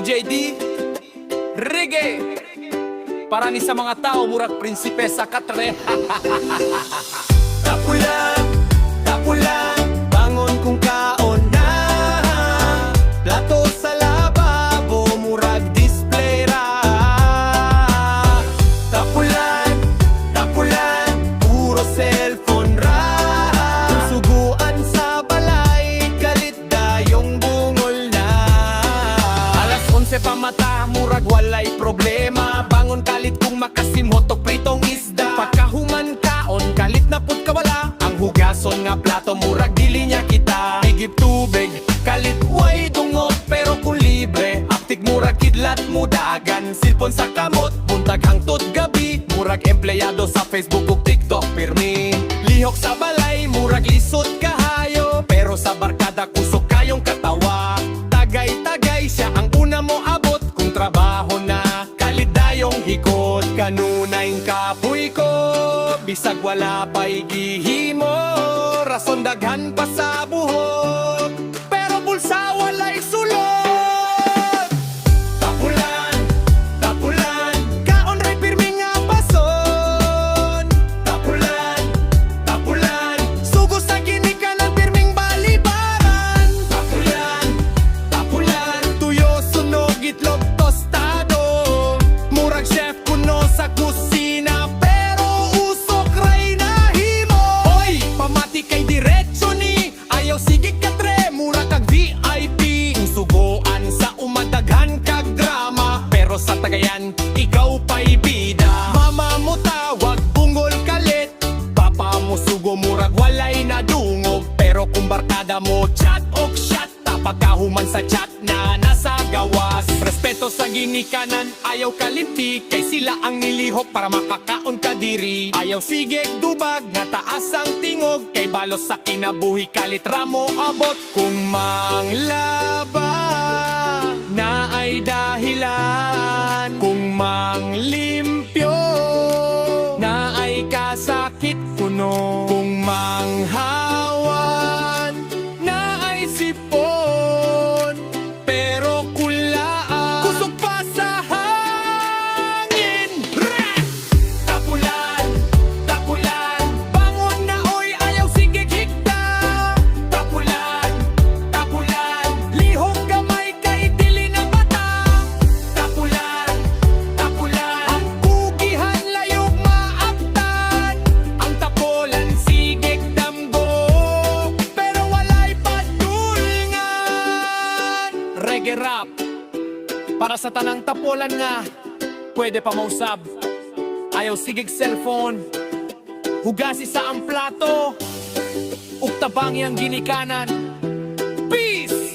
DJD Reggae para ni sa mga tao murag prinsipesa katre. Tapulan, tapulan, bangon kung kaon na. Plato sa lababo, murag display ra. Tapulan, tapulan, puro cellphone ra. Suguan sa balay, galit dayong bungol na. Alas 11 pa mata, murag walay problema. Bangon kalit kung makasimhot og pritong isda. Pagkahuman kaon, kalit na pud kawala. Ang hugason nga plato, murag dili niya kita. Igip tubig, kalit way dungog. Pero kung libre, aptik murag kidlat mudagan. Silpon sa kamot, buntag hangtod gabi. Murag empleyado sa Facebook ug TikTok pirmi. Lihok sa balay, murag lisod kahayo. Pero sa barkada kusog kayong katawa. Tagay-tagay siya ang una mo abot. Kung trabaho na, kalidayong hikot. Kanunay kapoy ko, bisag wala pa'y gihimo. Rason daghan pa sa buhok, pero bulsa walay sulod. Tapulan, tapulan, kaon ray pirmi nga pason. Tapulan, tapulan, sugo sa ginikanan pirming balibaran. Tapulan, tapulan, tuyo sunog itlog tostado. Murag chef kuno sa kusina, pero usok ray nahimo. Hoy, pamati kay diretso ni, ayaw sige katre, murag kag VIP. Sugoan sa umadaghan kag drama, pero sa tagayan, ikaw pa'y bida. Mama mo tawag, bungol kalit. Papa mo sugo, murag walay nadungog. Pero kung barkada mo, chat ok shot. Pagkahuman sa chat na nasa gawas. Respeto sa ginikanan, ayaw kalimti. Kay sila ang nilihok para makakaon ka diri. Ayaw sigig dubag, nga taas ang tingog. Kay balos sa kinabuhi, kalit ramo abot. Kung manglaba na ay dahilan, kung manglimpyo na ay kasakit kuno, kung manghawan na ay sipon, pero kulaan kusog pa sa hangin. Rap! Tapulan, tapulan, bangon na oy, ayaw sigig higda. Tapulan, tapulan, lihok gamay kay dili na bata. Tapulan, tapulan, ang kugihan layog maaptan. Ang tapulan sigig damgo, pero walay padulngan. Reggae rap para sa tanang tapulan nga pwede pa mausab. Ayaw sigig cellphone, hugasi sa ang plato, ug tabangi ang ginikanan. Peace!